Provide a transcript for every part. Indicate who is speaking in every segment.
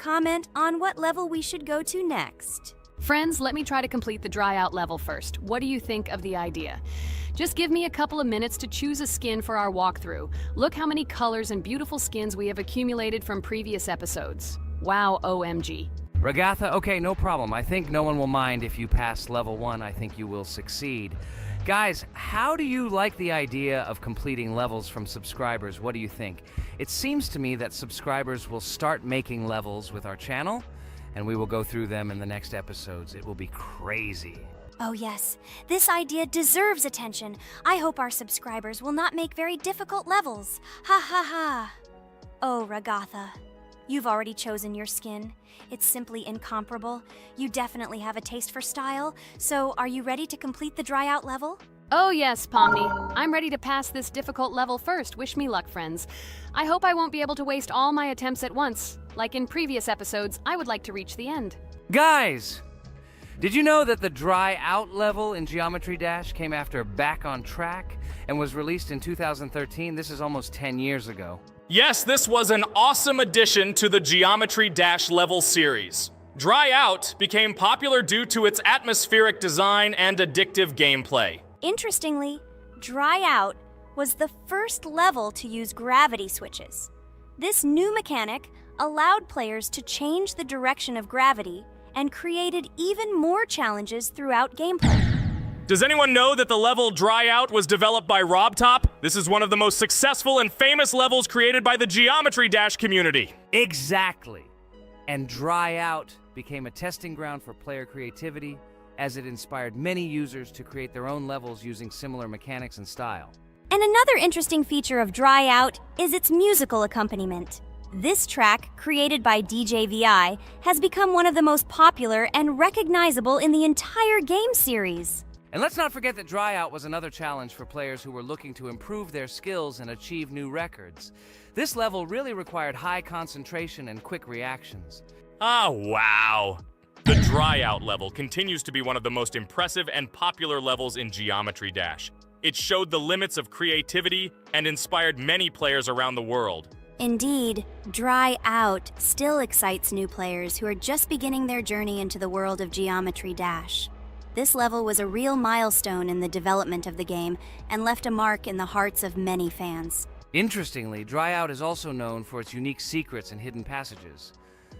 Speaker 1: comment on what level we should go to next.
Speaker 2: Friends, let me try to complete the dry out level first. What do you think of the idea? Just give me a couple of minutes to choose a skin for our walkthrough. Look how many colors and beautiful skins we have accumulated from previous episodes. Wow, OMG.
Speaker 3: Ragatha, okay, no problem. I think no one will mind if you pass level 1. I think you will succeed. Guys, how do you like the idea of completing levels from subscribers? What do you think? It seems to me that subscribers will start making levels with our channel, and we will go through them in the next episodes. It will be crazy.
Speaker 1: Oh yes, this idea deserves attention. I hope our subscribers will not make very difficult levels. Ha ha ha. Oh, Ragatha, you've already chosen your skin. It's simply incomparable. You definitely have a taste for style. So, are you ready to complete the dry out level?
Speaker 2: Oh yes, Pomni. I'm ready to pass this difficult level first. Wish me luck, friends. I hope I won't be able to waste all my attempts at once. Like in previous episodes, I would like to reach the end.
Speaker 3: Guys! Did you know that the dry out level in Geometry Dash came after Back on Track and was released in 2013? This is almost 10 years ago.
Speaker 4: Yes, this was an awesome addition to the Geometry Dash level series. Dry Out became popular due to its atmospheric design and addictive gameplay.
Speaker 1: Interestingly, Dry Out was the first level to use gravity switches. This new mechanic allowed players to change the direction of gravity and created even more challenges throughout gameplay.
Speaker 4: Does anyone know that the level Dry Out was developed by RobTop? This is one of the most successful and famous levels created by the Geometry Dash community.
Speaker 3: Exactly. And Dry Out became a testing ground for player creativity, as it inspired many users to create their own levels using similar mechanics and style.
Speaker 1: And another interesting feature of Dry Out is its musical accompaniment. This track, created by DJ VI, has become one of the most popular and recognizable in the entire game series.
Speaker 3: And let's not forget that Dry Out was another challenge for players who were looking to improve their skills and achieve new records. This level really required high concentration and quick reactions.
Speaker 4: Ah, wow. The Dry Out level continues to be one of the most impressive and popular levels in Geometry Dash. It showed the limits of creativity and inspired many players around the world.
Speaker 1: Indeed, Dry Out still excites new players who are just beginning their journey into the world of Geometry Dash. This level was a real milestone in the development of the game and left a mark in the hearts of many fans.
Speaker 3: Interestingly, Dry Out is also known for its unique secrets and hidden passages.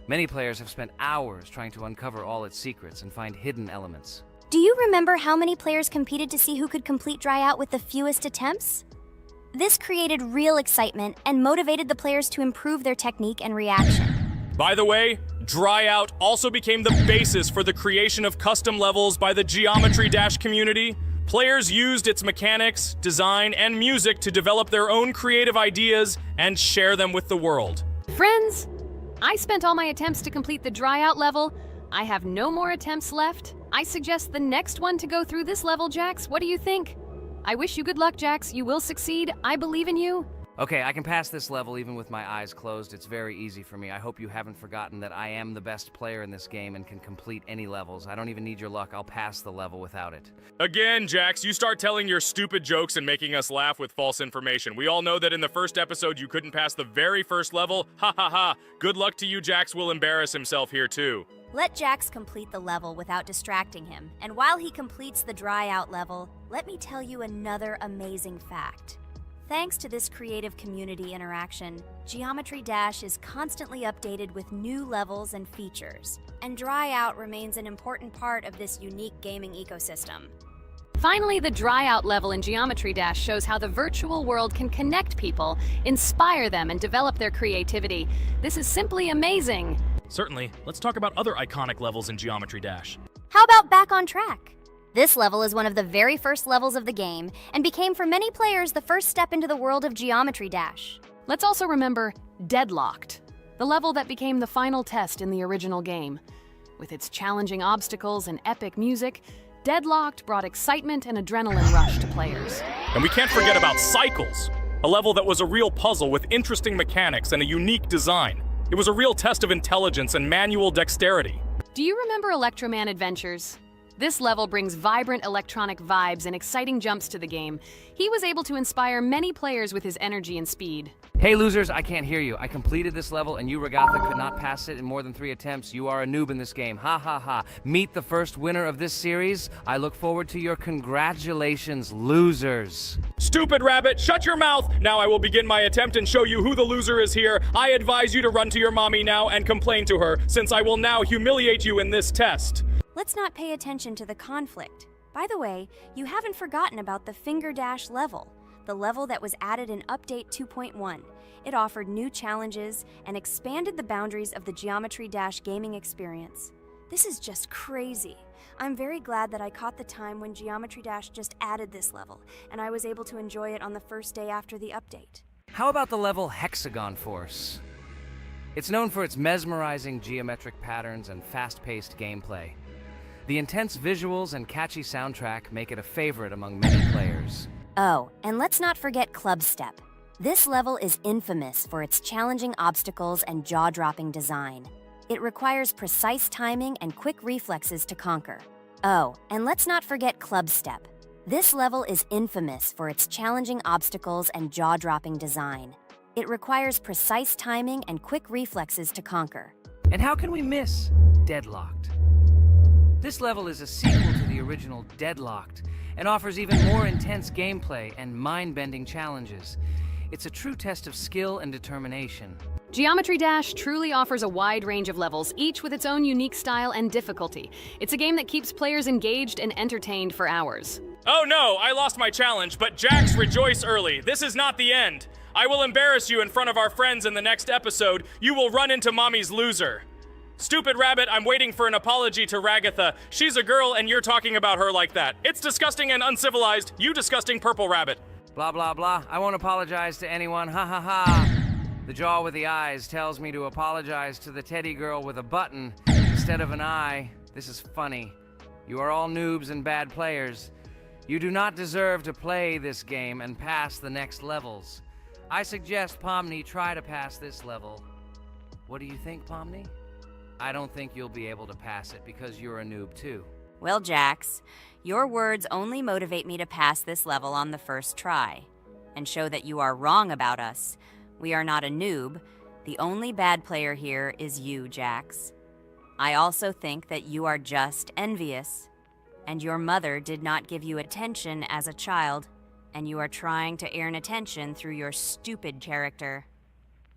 Speaker 3: Many players have spent hours trying to uncover all its secrets and find hidden elements.
Speaker 1: Do you remember how many players competed to see who could complete Dry Out with the fewest attempts? This created real excitement and motivated the players to improve their technique and reaction.
Speaker 4: By the way, Dry Out also became the basis for the creation of custom levels by the Geometry Dash community. Players used its mechanics, design, and music to develop their own creative ideas and share them with the world.
Speaker 2: Friends, I spent all my attempts to complete the Dry Out level. I have no more attempts left. I suggest the next one to go through this level, Jax. What do you think? I wish you good luck, Jax. You will succeed. I believe in you.
Speaker 3: Okay, I can pass this level even with my eyes closed. It's very easy for me. I hope you haven't forgotten that I am the best player in this game and can complete any levels. I don't even need your luck. I'll pass the level without it.
Speaker 4: Again, Jax, you start telling your stupid jokes and making us laugh with false information. We all know that in the first episode you couldn't pass the very first level. Ha ha ha. Good luck to you, Jax will embarrass himself here too.
Speaker 1: Let Jax complete the level without distracting him. And while he completes the Dry Out level, let me tell you another amazing fact. Thanks to this creative community interaction, Geometry Dash is constantly updated with new levels and features, and Dry Out remains an important part of this unique gaming ecosystem.
Speaker 2: Finally, the Dry Out level in Geometry Dash shows how the virtual world can connect people, inspire them, and develop their creativity. This is simply amazing.
Speaker 4: Certainly. Let's talk about other iconic levels in Geometry Dash.
Speaker 1: How about Back on Track? This level is one of the very first levels of the game and became for many players the first step into the world of Geometry Dash.
Speaker 2: Let's also remember Deadlocked, the level that became the final test in the original game. With its challenging obstacles and epic music, Deadlocked brought excitement and adrenaline rush to players.
Speaker 4: And we can't forget about Cycles, a level that was a real puzzle with interesting mechanics and a unique design. It was a real test of intelligence and manual dexterity.
Speaker 2: Do you remember Electroman Adventures? This level brings vibrant electronic vibes and exciting jumps to the game. He was able to inspire many players with his energy and speed.
Speaker 3: Hey losers, I can't hear you. I completed this level and you, Regatha, could not pass it in more than 3 attempts. You are a noob in this game. Ha ha ha. Meet the first winner of this series. I look forward to your congratulations, losers.
Speaker 4: Stupid rabbit, shut your mouth! Now I will begin my attempt and show you who the loser is here. I advise you to run to your mommy now and complain to her, since I will now humiliate you in this test.
Speaker 1: Let's not pay attention to the conflict. By the way, you haven't forgotten about the Finger Dash level, the level that was added in Update 2.1. It offered new challenges and expanded the boundaries of the Geometry Dash gaming experience. This is just crazy. I'm very glad that I caught the time when Geometry Dash just added this level, and I was able to enjoy it on the first day after the update.
Speaker 3: How about the level Hexagon Force? It's known for its mesmerizing geometric patterns and fast-paced gameplay. The intense visuals and catchy soundtrack make it a favorite among many players.
Speaker 1: Oh, and let's not forget Club Step. This level is infamous for its challenging obstacles and jaw-dropping design. It requires precise timing and quick reflexes to conquer. Oh, and let's not forget Club Step. This level is infamous for its challenging obstacles and jaw-dropping design. It requires precise timing and quick reflexes to conquer.
Speaker 3: And how can we miss Deadlocked? This level is a sequel to the original Deadlocked and offers even more intense gameplay and mind-bending challenges. It's a true test of skill and determination.
Speaker 2: Geometry Dash truly offers a wide range of levels, each with its own unique style and difficulty. It's a game that keeps players engaged and entertained for hours.
Speaker 4: Oh no, I lost my challenge, but Jax, rejoice early. This is not the end. I will embarrass you in front of our friends in the next episode. You will run into mommy's loser. Stupid rabbit, I'm waiting for an apology to Ragatha. She's a girl and you're talking about her like that. It's disgusting and uncivilized, you disgusting purple rabbit.
Speaker 3: Blah, blah, blah. I won't apologize to anyone. Ha ha ha. The jaw with the eyes tells me to apologize to the teddy girl with a button instead of an eye. This is funny. You are all noobs and bad players. You do not deserve to play this game and pass the next levels. I suggest Pomni try to pass this level. What do you think, Pomni? I don't think you'll be able to pass it because you're a noob too.
Speaker 1: Well, Jax, your words only motivate me to pass this level on the first try, and show that you are wrong about us. We are not a noob. The only bad player here is you, Jax. I also think that you are just envious, and your mother did not give you attention as a child, and you are trying to earn attention through your stupid character.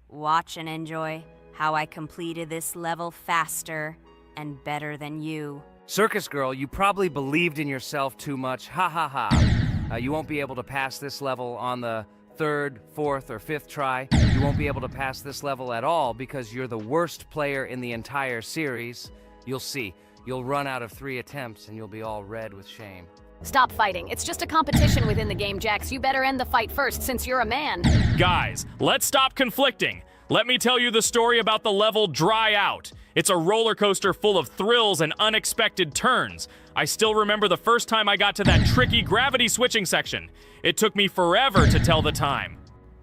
Speaker 1: Watch and enjoy how I completed this level faster and better than you.
Speaker 3: Circus girl, you probably believed in yourself too much. Ha ha ha. You won't be able to pass this level on the 3rd, 4th, or 5th try. You won't be able to pass this level at all because you're the worst player in the entire series. You'll see. You'll run out of 3 attempts and you'll be all red with shame.
Speaker 2: Stop fighting. It's just a competition within the game, Jax. You better end the fight first since you're a man.
Speaker 4: Guys, let's stop conflicting. Let me tell you the story about the level Dry Out. It's a roller coaster full of thrills and unexpected turns. I still remember the first time I got to that tricky gravity switching section. It took me forever to tell the time.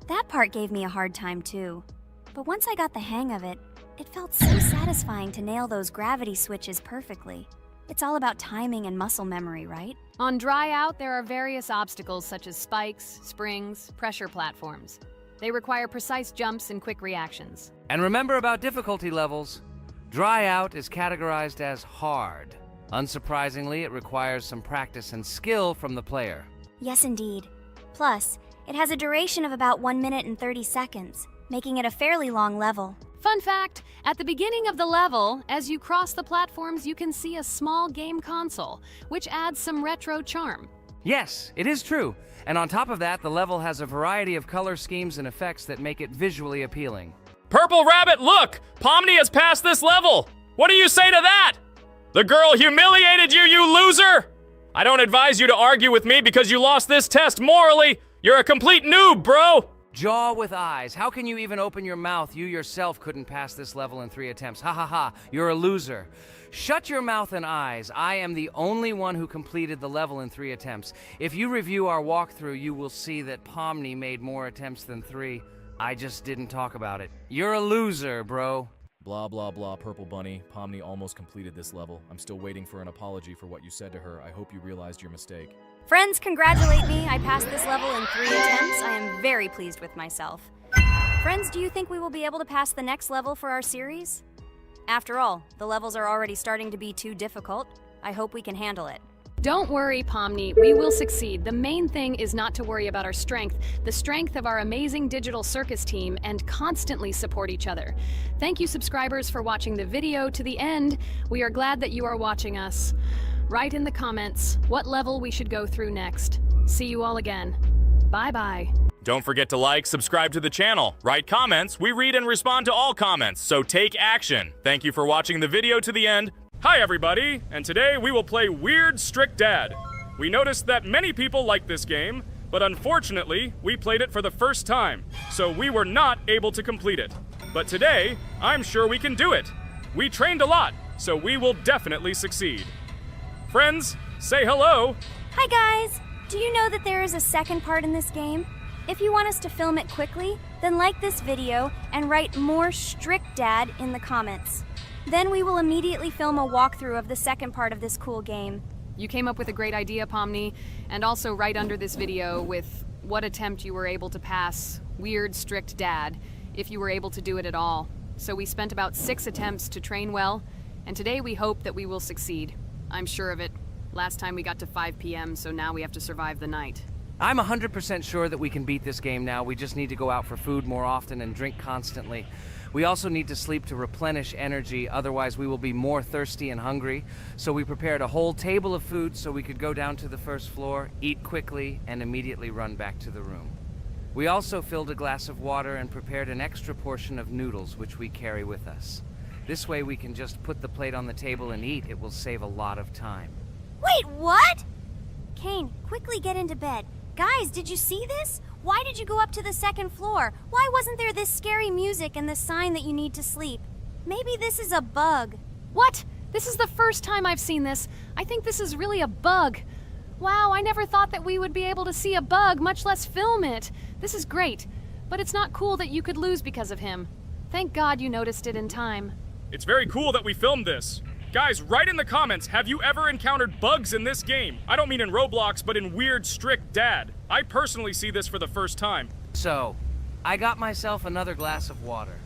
Speaker 1: That part gave me a hard time too. But once I got the hang of it, it felt so satisfying to nail those gravity switches perfectly. It's all about timing and muscle memory, right?
Speaker 2: On Dry Out, there are various obstacles such as spikes, springs, pressure platforms. They require precise jumps and quick reactions.
Speaker 3: And remember about difficulty levels. Dry Out is categorized as hard. Unsurprisingly, it requires some practice and skill from the player.
Speaker 1: Yes, indeed. Plus, it has a duration of about 1 minute and 30 seconds, making it a fairly long level.
Speaker 2: Fun fact, at the beginning of the level, as you cross the platforms, you can see a small game console, which adds some retro charm.
Speaker 3: Yes, it is true. And on top of that, the level has a variety of color schemes and effects that make it visually appealing.
Speaker 4: Purple Rabbit, look! Pomni has passed this level! What do you say to that? The girl humiliated you, you loser! I don't advise you to argue with me because you lost this test morally. You're a complete noob, bro!
Speaker 3: Jaw with eyes. How can you even open your mouth? You yourself couldn't pass this level in 3 attempts. Ha ha ha. You're a loser. Shut your mouth and eyes. I am the only one who completed the level in 3 attempts. If you review our walkthrough, you will see that Pomni made more attempts than 3. I just didn't talk about it. You're a loser, bro.
Speaker 4: Blah blah blah, Purple Bunny. Pomni almost completed this level. I'm still waiting for an apology for what you said to her. I hope you realized your mistake.
Speaker 1: Friends, congratulate me. I passed this level in 3 attempts. I am very pleased with myself. Friends, do you think we will be able to pass the next level for our series? After all, the levels are already starting to be too difficult. I hope we can handle it.
Speaker 2: Don't worry, Pomni, we will succeed. The main thing is not to worry about our strength, the strength of our amazing digital circus team, and constantly support each other. Thank you, subscribers, for watching the video to the end. We are glad that you are watching us. Write in the comments what level we should go through next. See you all again. Bye-bye.
Speaker 4: Don't forget to like, subscribe to the channel, write comments. We read and respond to all comments, so take action. Thank you for watching the video to the end. Hi everybody, and today we will play Weird Strict Dad. We noticed that many people like this game, but unfortunately, we played it for the first time, so we were not able to complete it. But today, I'm sure we can do it. We trained a lot, so we will definitely succeed. Friends, say hello.
Speaker 1: Hi guys! Do you know that there is a second part in this game? If you want us to film it quickly, then like this video and write more Strict Dad in the comments. Then we will immediately film a walkthrough of the second part of this cool game.
Speaker 2: You came up with a great idea, Pomni, and also write under this video with what attempt you were able to pass Weird Strict Dad, if you were able to do it at all. So we spent about 6 attempts to train well, and today we hope that we will succeed. I'm sure of it. Last time we got to 5 p.m., so now we have to survive the night.
Speaker 3: I'm 100% sure that we can beat this game now. We just need to go out for food more often and drink constantly. We also need to sleep to replenish energy, otherwise we will be more thirsty and hungry. So we prepared a whole table of food so we could go down to the first floor, eat quickly, and immediately run back to the room. We also filled a glass of water and prepared an extra portion of noodles, which we carry with us. This way we can just put the plate on the table and eat. It will save a lot of time.
Speaker 1: Wait, what? Kane, quickly get into bed. Guys, did you see this? Why did you go up to the second floor? Why wasn't there this scary music and the sign that you need to sleep? Maybe this is a bug.
Speaker 2: What? This is the first time I've seen this. I think this is really a bug. Wow, I never thought that we would be able to see a bug, much less film it. This is great, but it's not cool that you could lose because of him. Thank God you noticed it in time.
Speaker 4: It's very cool that we filmed this. Guys, write in the comments, have you ever encountered bugs in this game? I don't mean in Roblox, but in Weird Strict Dad. I personally see this for the first time.
Speaker 3: So, I got myself another glass of water.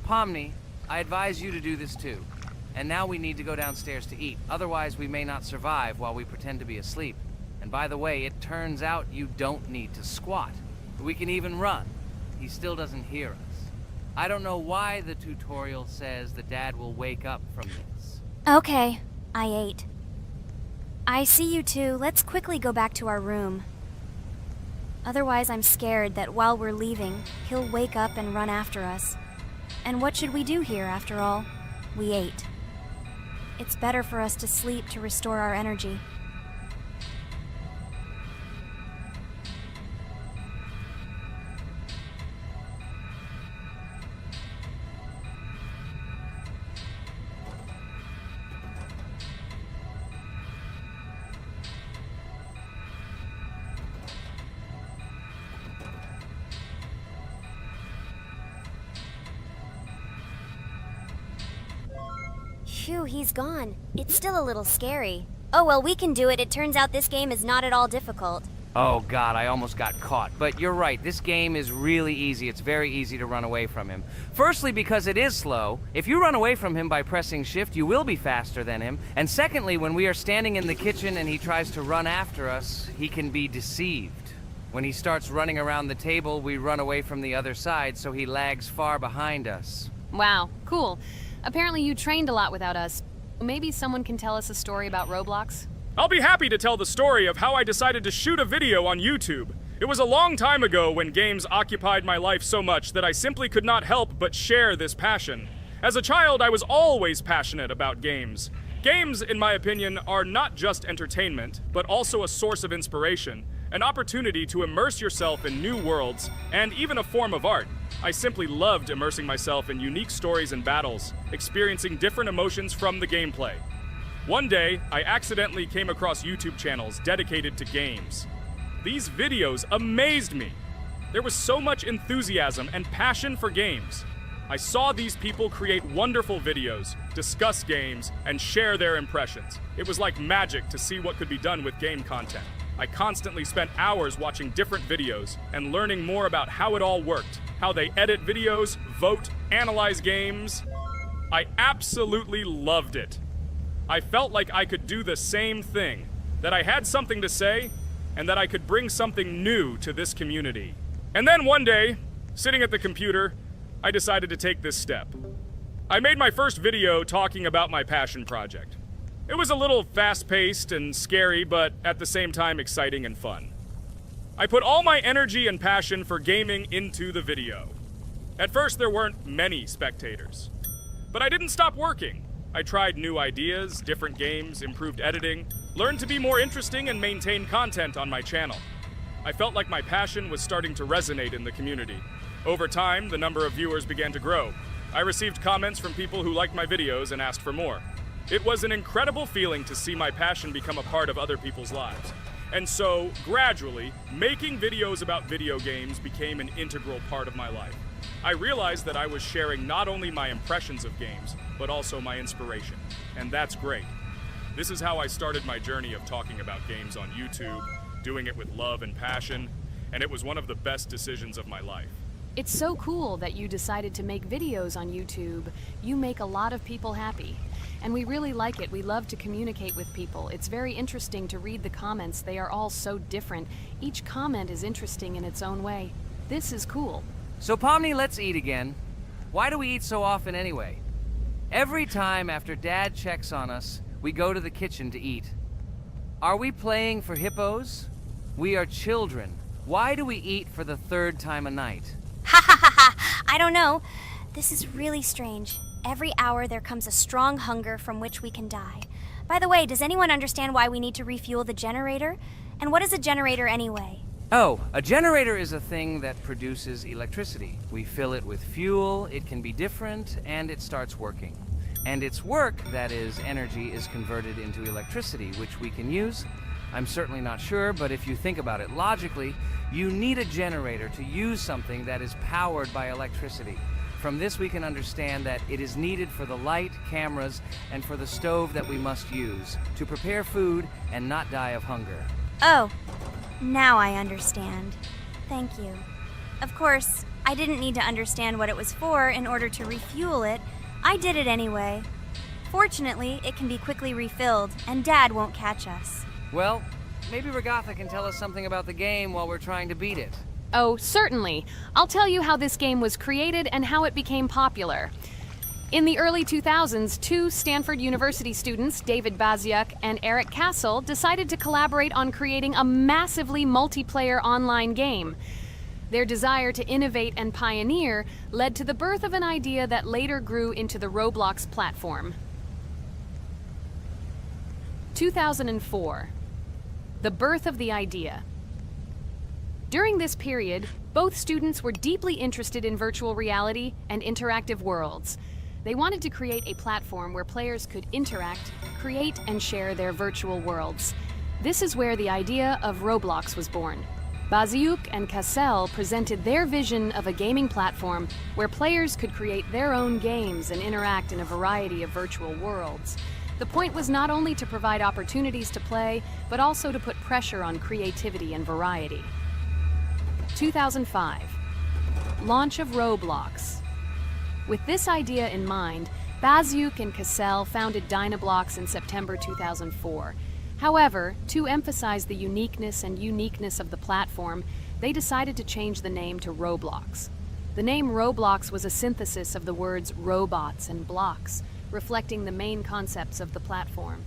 Speaker 3: Pomni, I advise you to do this too. And now we need to go downstairs to eat. Otherwise, we may not survive while we pretend to be asleep. And by the way, it turns out you don't need to squat. We can even run. He still doesn't hear us. I don't know why the tutorial says that Dad will wake up from this.
Speaker 1: Okay, I ate. I see you two. Let's quickly go back to our room. Otherwise, I'm scared that while we're leaving, he'll wake up and run after us. And what should we do here, after all? We ate. It's better for us to sleep to restore our energy. Phew, he's gone. It's still a little scary. Oh well, we can do it. It turns out this game is not at all difficult.
Speaker 3: Oh God, I almost got caught. But you're right, this game is really easy. It's very easy to run away from him. Firstly, because it is slow. If you run away from him by pressing shift, you will be faster than him. And secondly, when we are standing in the kitchen and he tries to run after us, he can be deceived. When he starts running around the table, we run away from the other side, so he lags far behind us.
Speaker 2: Wow, cool. Apparently you trained a lot without us. Maybe someone can tell us a story about Roblox?
Speaker 4: I'll be happy to tell the story of how I decided to shoot a video on YouTube. It was a long time ago when games occupied my life so much that I simply could not help but share this passion. As a child, I was always passionate about games. Games, in my opinion, are not just entertainment, but also a source of inspiration, an opportunity to immerse yourself in new worlds, and even a form of art. I simply loved immersing myself in unique stories and battles, experiencing different emotions from the gameplay. One day, I accidentally came across YouTube channels dedicated to games. These videos amazed me. There was so much enthusiasm and passion for games. I saw these people create wonderful videos, discuss games, and share their impressions. It was like magic to see what could be done with game content. I constantly spent hours watching different videos and learning more about how it all worked, how they edit videos, vote, analyze games. I absolutely loved it. I felt like I could do the same thing, that I had something to say, and that I could bring something new to this community. And then one day, sitting at the computer, I decided to take this step. I made my first video talking about my passion project. It was a little fast-paced and scary, but at the same time exciting and fun. I put all my energy and passion for gaming into the video. At first, there weren't many spectators. But I didn't stop working. I tried new ideas, different games, improved editing, learned to be more interesting, and maintain content on my channel. I felt like my passion was starting to resonate in the community. Over time, the number of viewers began to grow. I received comments from people who liked my videos and asked for more. It was an incredible feeling to see my passion become a part of other people's lives. And so, gradually, making videos about video games became an integral part of my life. I realized that I was sharing not only my impressions of games, but also my inspiration. And that's great. This is how I started my journey of talking about games on YouTube, doing it with love and passion, and it was one of the best decisions of my life.
Speaker 2: It's so cool that you decided to make videos on YouTube. You make a lot of people happy. And we really like it. We love to communicate with people. It's very interesting to read the comments. They are all so different. Each comment is interesting in its own way. This is cool.
Speaker 3: So Pomni, let's eat again. Why do we eat so often anyway? Every time after Dad checks on us, we go to the kitchen to eat. Are we playing for hippos? We are children. Why do we eat for the third time a night?
Speaker 1: Ha ha ha ha! I don't know. This is really strange. Every hour there comes a strong hunger from which we can die. By the way, does anyone understand why we need to refuel the generator? And what is a generator anyway?
Speaker 3: Oh, a generator is a thing that produces electricity. We fill it with fuel, it can be different, and it starts working. And its work, that is, energy, is converted into electricity, which we can use. I'm certainly not sure, but if you think about it logically, you need a generator to use something that is powered by electricity. From this we can understand that it is needed for the light, cameras, and for the stove that we must use, to prepare food and not die of hunger.
Speaker 1: Oh, now I understand. Thank you. Of course, I didn't need to understand what it was for in order to refuel it. I did it anyway. Fortunately, it can be quickly refilled, and Dad won't catch us.
Speaker 3: Well, maybe Regatha can tell us something about the game while we're trying to beat it.
Speaker 2: Oh, certainly. I'll tell you how this game was created and how it became popular. In the early 2000s, two Stanford University students, David Baziuk and Eric Castle, decided to collaborate on creating a massively multiplayer online game. Their desire to innovate and pioneer led to the birth of an idea that later grew into the Roblox platform. 2004. The birth of the idea. During this period, both students were deeply interested in virtual reality and interactive worlds. They wanted to create a platform where players could interact, create, and share their virtual worlds. This is where the idea of Roblox was born. Baziuk and Cassell presented their vision of a gaming platform where players could create their own games and interact in a variety of virtual worlds. The point was not only to provide opportunities to play, but also to put pressure on creativity and variety. 2005. Launch of Roblox. With this idea in mind, Baziuk and Cassell founded Dynablocks in September 2004. However, to emphasize the uniqueness of the platform, they decided to change the name to Roblox. The name Roblox was a synthesis of the words robots and blocks, reflecting the main concepts of the platform.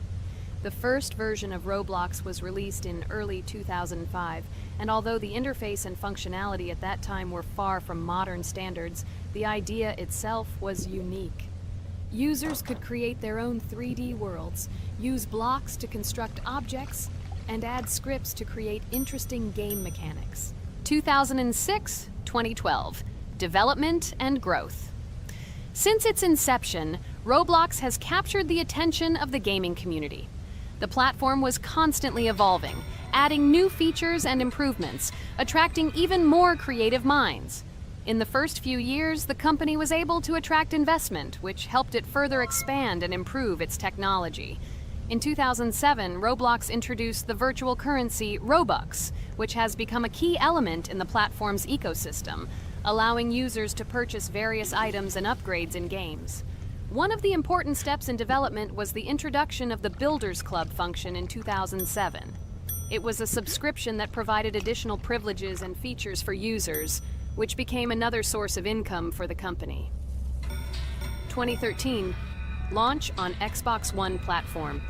Speaker 2: The first version of Roblox was released in early 2005, and although the interface and functionality at that time were far from modern standards, the idea itself was unique. Users could create their own 3D worlds, use blocks to construct objects, and add scripts to create interesting game mechanics. 2006-2012. Development and growth. Since its inception, Roblox has captured the attention of the gaming community. The platform was constantly evolving, adding new features and improvements, attracting even more creative minds. In the first few years, the company was able to attract investment, which helped it further expand and improve its technology. In 2007, Roblox introduced the virtual currency Robux, which has become a key element in the platform's ecosystem, allowing users to purchase various items and upgrades in games. One of the important steps in development was the introduction of the Builders Club function in 2007. It was a subscription that provided additional privileges and features for users, which became another source of income for the company. 2013, launch on Xbox One platform.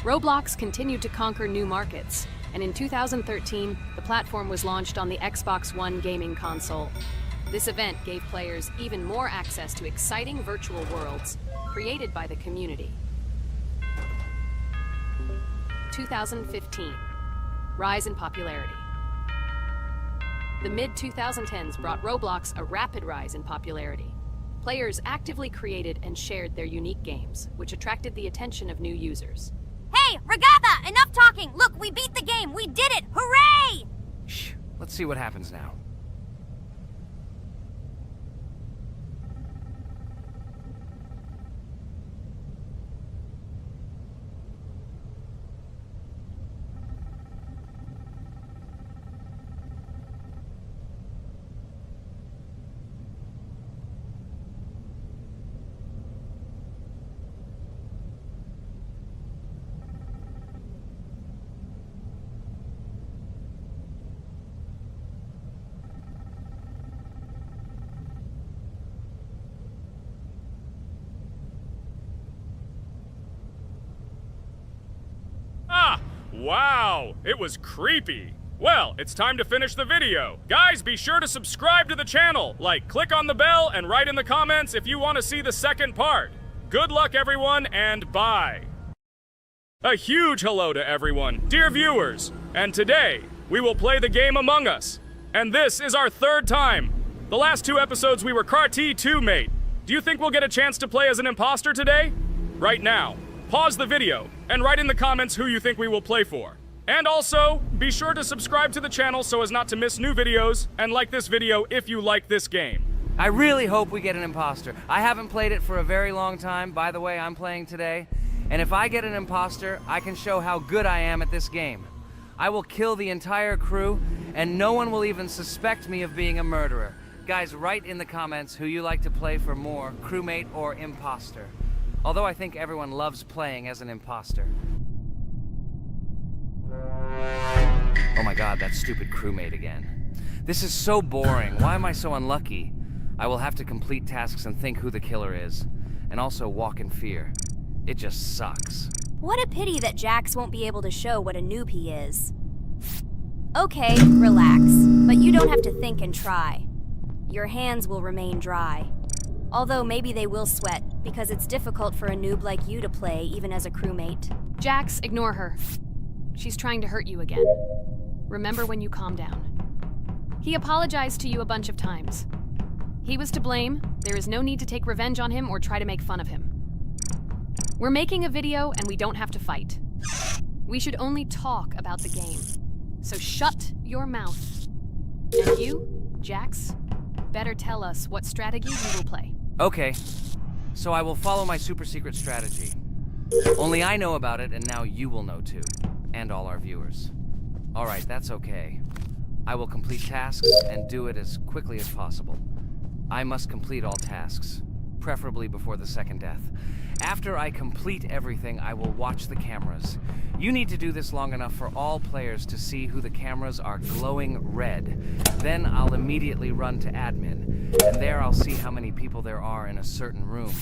Speaker 2: Roblox continued to conquer new markets, and in 2013, the platform was launched on the Xbox One gaming console. This event gave players even more access to exciting virtual worlds created by the community. 2015, rise in popularity. The mid-2010s brought Roblox a rapid rise in popularity. Players actively created and shared their unique games, which attracted the attention of new users.
Speaker 1: Hey, Regatha! Enough talking! Look, we beat the game! We did it! Hooray!
Speaker 3: Shh, let's see what happens now.
Speaker 4: Wow, it was creepy. Well, it's time to finish the video. Guys, be sure to subscribe to the channel, click on the bell, and write in the comments if you want to see the second part. Good luck, everyone, and bye. A huge hello to everyone, dear viewers. And today, we will play the game Among Us. And this is our third time. The last 2 episodes we were CAR-T 2 mate. Do you think we'll get a chance to play as an imposter today? Right now, pause the video and write in the comments who you think we will play for. And also, be sure to subscribe to the channel so as not to miss new videos, and like this video if you like this game.
Speaker 3: I really hope we get an imposter. I haven't played it for a very long time. By the way, I'm playing today. And if I get an imposter, I can show how good I am at this game. I will kill the entire crew, and no one will even suspect me of being a murderer. Guys, write in the comments who you like to play for more, crewmate or imposter. Although I think everyone loves playing as an imposter. Oh my god, that stupid crewmate again. This is so boring. Why am I so unlucky? I will have to complete tasks and think who the killer is. And also walk in fear. It just sucks.
Speaker 1: What a pity that Jax won't be able to show what a noob he is. Okay, relax. But you don't have to think and try. Your hands will remain dry. Although maybe they will sweat, because it's difficult for a noob like you to play, even as a crewmate.
Speaker 2: Jax, ignore her. She's trying to hurt you again. Remember when you calm down. He apologized to you a bunch of times. He was to blame. There is no need to take revenge on him or try to make fun of him. We're making a video and we don't have to fight. We should only talk about the game. So shut your mouth. And you, Jax, better tell us what strategy you will play.
Speaker 3: Okay, so I will follow my super secret strategy. Only I know about it, and now you will know too. And all our viewers. Alright, that's okay. I will complete tasks and do it as quickly as possible. I must complete all tasks, preferably before the second death. After I complete everything, I will watch the cameras. You need to do this long enough for all players to see who the cameras are glowing red. Then I'll immediately run to admin, and there I'll see how many people there are in a certain room.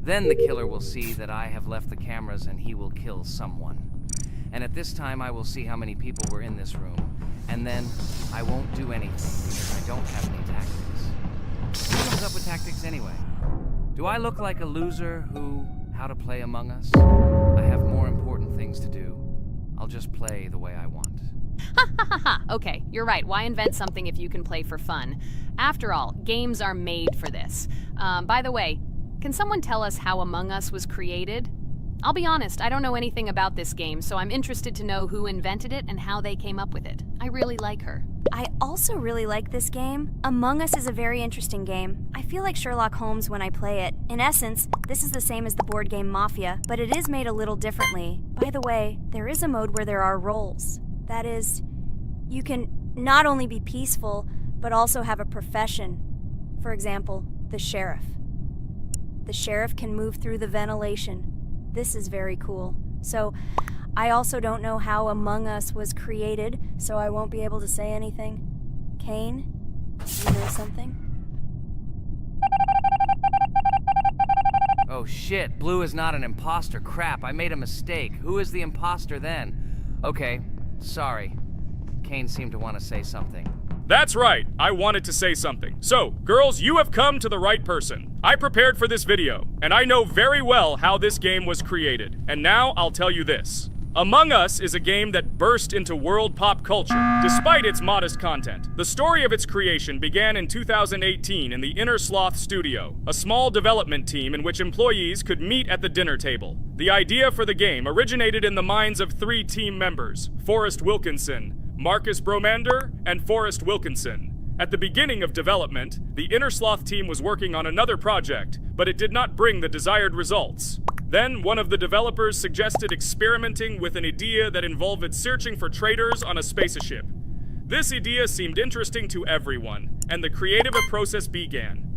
Speaker 3: Then the killer will see that I have left the cameras and he will kill someone. And at this time I will see how many people were in this room. And then I won't do anything because I don't have any tactics. Who comes up with tactics anyway? Do I look like a loser who, how to play Among Us? I have more important things to do. I'll just play the way I want.
Speaker 2: Ha ha ha ha! Okay, you're right. Why invent something if you can play for fun? After all, games are made for this. By the way, can someone tell us how Among Us was created? I'll be honest, I don't know anything about this game, so I'm interested to know who invented it and how they came up with it. I really like her.
Speaker 1: I also really like this game. Among Us is a very interesting game. I feel like Sherlock Holmes when I play it. In essence, this is the same as the board game Mafia, but it is made a little differently. By the way, there is a mode where there are roles. That is, you can not only be peaceful, but also have a profession. For example, the sheriff. The sheriff can move through the ventilation. This is very cool. So, I also don't know how Among Us was created, so I won't be able to say anything. Kane, you know something?
Speaker 3: Oh shit, Blue is not an imposter. Crap, I made a mistake. Who is the imposter then? Okay, sorry. Kane seemed to want to say something.
Speaker 4: That's right, I wanted to say something. So, girls, you have come to the right person. I prepared for this video, and I know very well how this game was created. And now I'll tell you this. Among Us is a game that burst into world pop culture, despite its modest content. The story of its creation began in 2018 in the Inner Sloth Studio, a small development team in which employees could meet at the dinner table. The idea for the game originated in the minds of 3 team members, Forrest Wilkinson, Marcus Bromander, and Forrest Wilkinson. At the beginning of development, the Inner Sloth team was working on another project, but it did not bring the desired results. Then, one of the developers suggested experimenting with an idea that involved searching for traitors on a spaceship. This idea seemed interesting to everyone, and the creative process began.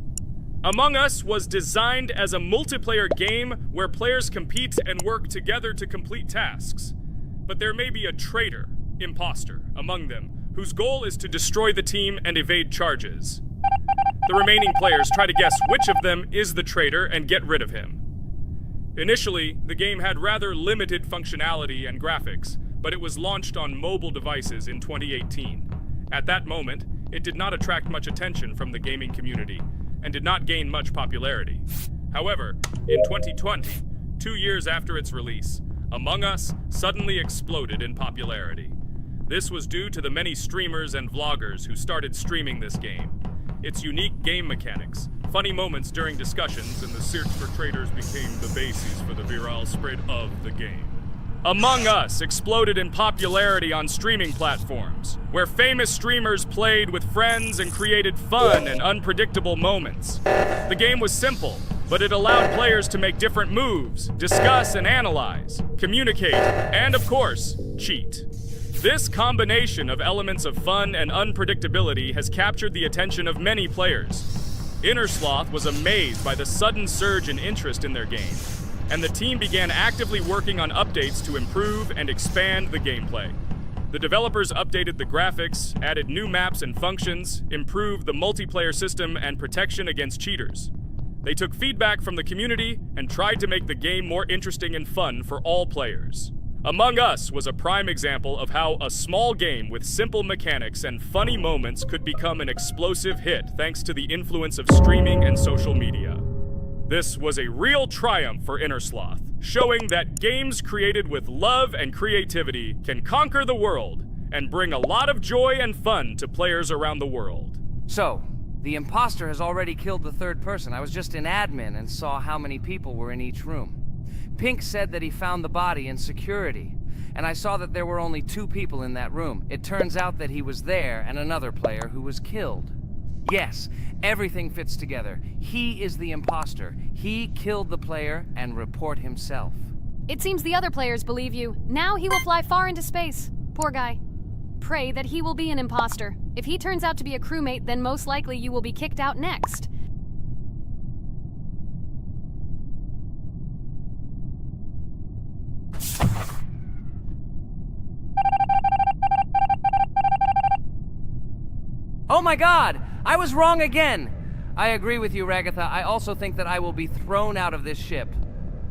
Speaker 4: Among Us was designed as a multiplayer game where players compete and work together to complete tasks. But there may be a traitor, imposter, among them, whose goal is to destroy the team and evade charges. The remaining players try to guess which of them is the traitor and get rid of him. Initially, the game had rather limited functionality and graphics, but it was launched on mobile devices in 2018. At that moment, it did not attract much attention from the gaming community, and did not gain much popularity. However, in 2020, 2 years after its release, Among Us suddenly exploded in popularity. This was due to the many streamers and vloggers who started streaming this game. Its unique game mechanics, funny moments during discussions, and the search for traitors became the basis for the viral spread of the game. Among Us exploded in popularity on streaming platforms, where famous streamers played with friends and created fun and unpredictable moments. The game was simple, but it allowed players to make different moves, discuss and analyze, communicate, and of course, cheat. This combination of elements of fun and unpredictability has captured the attention of many players. Inner Sloth was amazed by the sudden surge in interest in their game, and the team began actively working on updates to improve and expand the gameplay. The developers updated the graphics, added new maps and functions, improved the multiplayer system and protection against cheaters. They took feedback from the community and tried to make the game more interesting and fun for all players. Among Us was a prime example of how a small game with simple mechanics and funny moments could become an explosive hit thanks to the influence of streaming and social media. This was a real triumph for Inner Sloth, showing that games created with love and creativity can conquer the world and bring a lot of joy and fun to players around the world.
Speaker 3: So, the imposter has already killed the 3rd person. I was just in admin and saw how many people were in each room. Pink said that he found the body in security, and I saw that there were only 2 people in that room. It turns out that he was there and another player who was killed. Yes, everything fits together. He is the imposter. He killed the player and report himself.
Speaker 2: It seems the other players believe you. Now he will fly far into space. Poor guy. Pray that he will be an imposter. If he turns out to be a crewmate, then most likely you will be kicked out next.
Speaker 3: Oh my god! I was wrong again! I agree with you, Ragatha. I also think that I will be thrown out of this ship.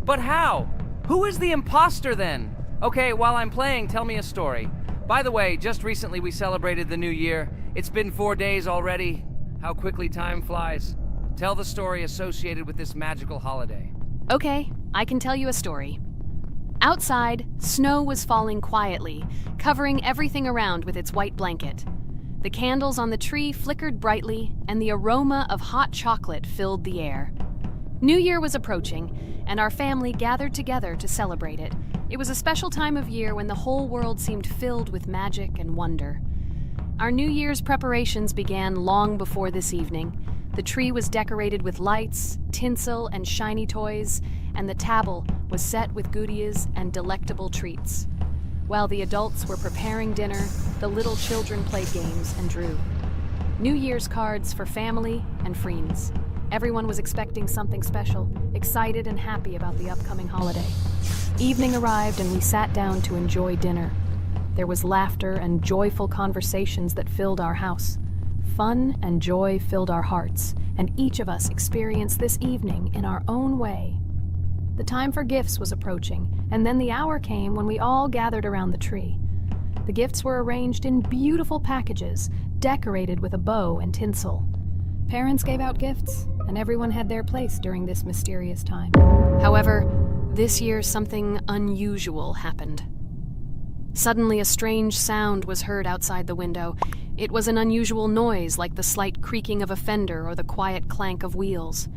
Speaker 3: But how? Who is the imposter then? Okay, while I'm playing, tell me a story. By the way, just recently we celebrated the new year. It's been 4 days already. How quickly time flies. Tell the story associated with this magical holiday.
Speaker 2: Okay, I can tell you a story. Outside, snow was falling quietly, covering everything around with its white blanket. The candles on the tree flickered brightly, and the aroma of hot chocolate filled the air. New Year was approaching, and our family gathered together to celebrate it. It was a special time of year when the whole world seemed filled with magic and wonder. Our New Year's preparations began long before this evening. The tree was decorated with lights, tinsel, and shiny toys, and the table was set with goodies and delectable treats. While the adults were preparing dinner, the little children played games and drew. New Year's cards for family and friends. Everyone was expecting something special, excited and happy about the upcoming holiday. Evening arrived and we sat down to enjoy dinner. There was laughter and joyful conversations that filled our house. Fun and joy filled our hearts, and each of us experienced this evening in our own way. The time for gifts was approaching, and then the hour came when we all gathered around the tree. The gifts were arranged in beautiful packages, decorated with a bow and tinsel. Parents gave out gifts, and everyone had their place during this mysterious time. However, this year something unusual happened. Suddenly a strange sound was heard outside the window. It was an unusual noise, like the slight creaking of a fender or the quiet clank of wheels.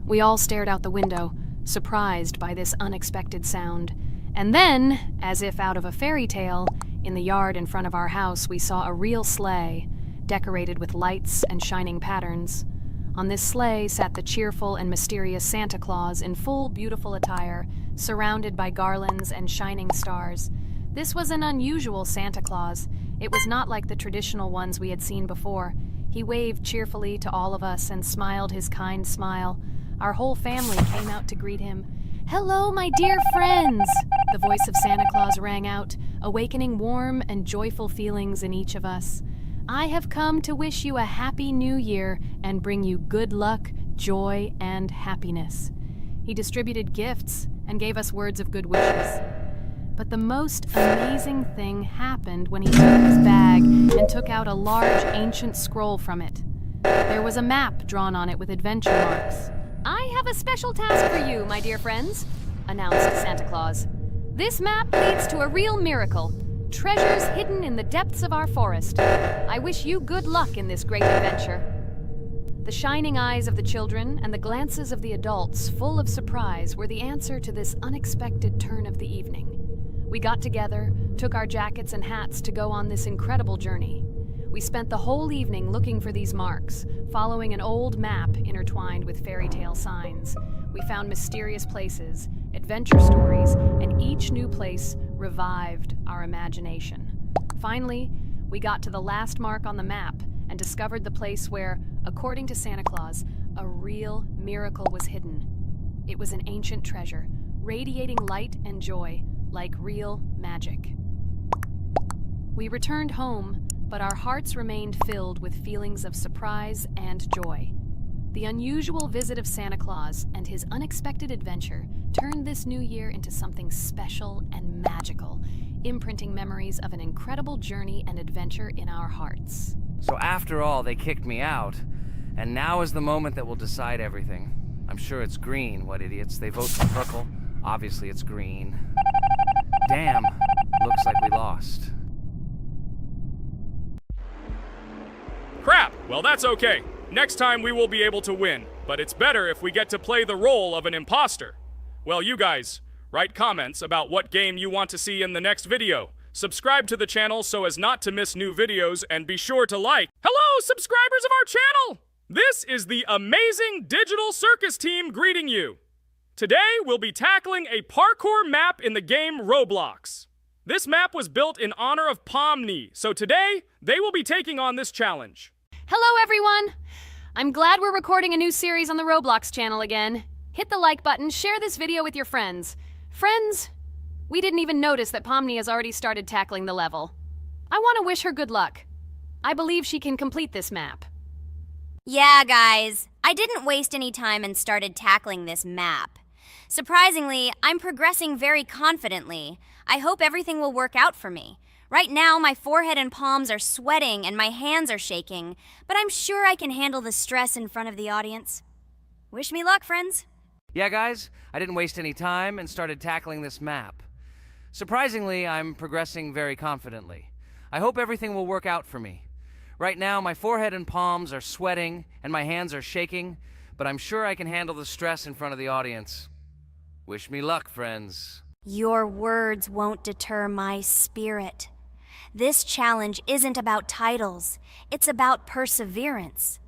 Speaker 2: We all stared out the window, surprised by this unexpected sound. And then, as if out of a fairy tale, in the yard in front of our house we saw a real sleigh, decorated with lights and shining patterns. On this sleigh sat the cheerful and mysterious Santa Claus in full beautiful attire, surrounded by garlands and shining stars. This was an unusual Santa Claus. It was not like the traditional ones we had seen before. He waved cheerfully to all of us and smiled his kind smile. Our whole family came out to greet him. "Hello, my dear friends!" The voice of Santa Claus rang out, awakening warm and joyful feelings in each of us. "I have come to wish you a happy new year and bring you good luck, joy, and happiness." He distributed gifts and gave us words of good wishes. But the most amazing thing happened when he took his bag and took out a large ancient scroll from it. There was a map drawn on it with adventure marks. "I have a special task for you, my dear friends," announced Santa Claus. "This map leads to a real miracle. Treasures hidden in the depths of our forest. I wish you good luck in this great adventure." The shining eyes of the children and the glances of the adults, full of surprise, were the answer to this unexpected turn of the evening. We got together, took our jackets and hats to go on this incredible journey. We spent the whole evening looking for these marks, following an old map intertwined with fairy tale signs. We found mysterious places, adventure stories, and each new place revived our imagination. Finally, we got to the last mark on the map and discovered the place where, according to Santa Claus, a real miracle was hidden. It was an ancient treasure, radiating light and joy, like real magic. We returned home, but our hearts remained filled with feelings of surprise and joy. The unusual visit of Santa Claus and his unexpected adventure turned this new year into something special and magical, imprinting memories of an incredible journey and adventure in our hearts.
Speaker 3: So after all, they kicked me out, and now is the moment that will decide everything. I'm sure it's green, what idiots. They vote for purple. Obviously it's green. Damn, looks like we lost.
Speaker 4: Crap! Well, that's okay. Next time we will be able to win, but it's better if we get to play the role of an imposter. Well, you guys, write comments about what game you want to see in the next video. Subscribe to the channel so as not to miss new videos, and be sure to like. Hello, subscribers of our channel! This is the amazing Digital Circus team greeting you. Today, we'll be tackling a parkour map in the game Roblox. This map was built in honor of Pomni, so today, they will be taking on this challenge.
Speaker 2: Hello, everyone! I'm glad we're recording a new series on the Roblox channel again. Hit the like button, share this video with your friends. Friends, we didn't even notice that Pomni has already started tackling the level. I want to wish her good luck. I believe she can complete this map.
Speaker 1: Yeah, guys, I didn't waste any time and started tackling this map. Surprisingly, I'm progressing very confidently. I hope everything will work out for me. Right now, my forehead and palms are sweating and my hands are shaking, but I'm sure I can handle the stress in front of the audience. Wish me luck, friends.
Speaker 3: Yeah, guys, I didn't waste any time and started tackling this map. Surprisingly, I'm progressing very confidently. I hope everything will work out for me. Right now, my forehead and palms are sweating and my hands are shaking, but I'm sure I can handle the stress in front of the audience. Wish me luck, friends.
Speaker 1: Your words won't deter my spirit. This challenge isn't about titles, it's about perseverance.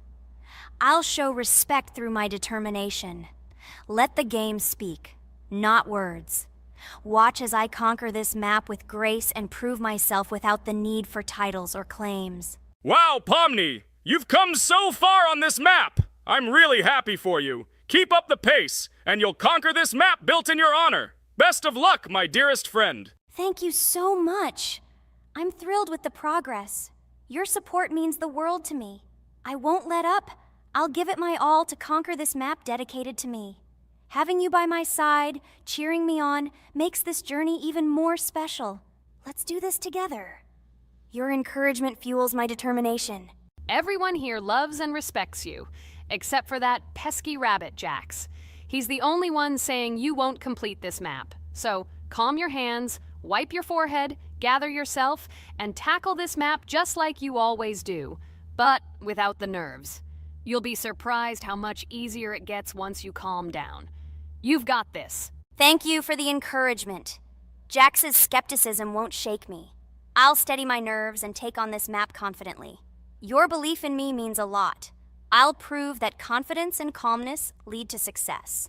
Speaker 1: I'll show respect through my determination. Let the game speak, not words. Watch as I conquer this map with grace and prove myself without the need for titles or claims.
Speaker 4: Wow, Pomni! You've come so far on this map! I'm really happy for you. Keep up the pace, and you'll conquer this map built in your honor. Best of luck, my dearest friend.
Speaker 1: Thank you so much. I'm thrilled with the progress. Your support means the world to me. I won't let up. I'll give it my all to conquer this map dedicated to me. Having you by my side, cheering me on, makes this journey even more special. Let's do this together. Your encouragement fuels my determination.
Speaker 2: Everyone here loves and respects you, except for that pesky rabbit, Jax. He's the only one saying you won't complete this map. So calm your hands, wipe your forehead, gather yourself, and tackle this map just like you always do, but without the nerves. You'll be surprised how much easier it gets once you calm down. You've got this.
Speaker 1: Thank you for the encouragement. Jax's skepticism won't shake me. I'll steady my nerves and take on this map confidently. Your belief in me means a lot. I'll prove that confidence and calmness lead to success.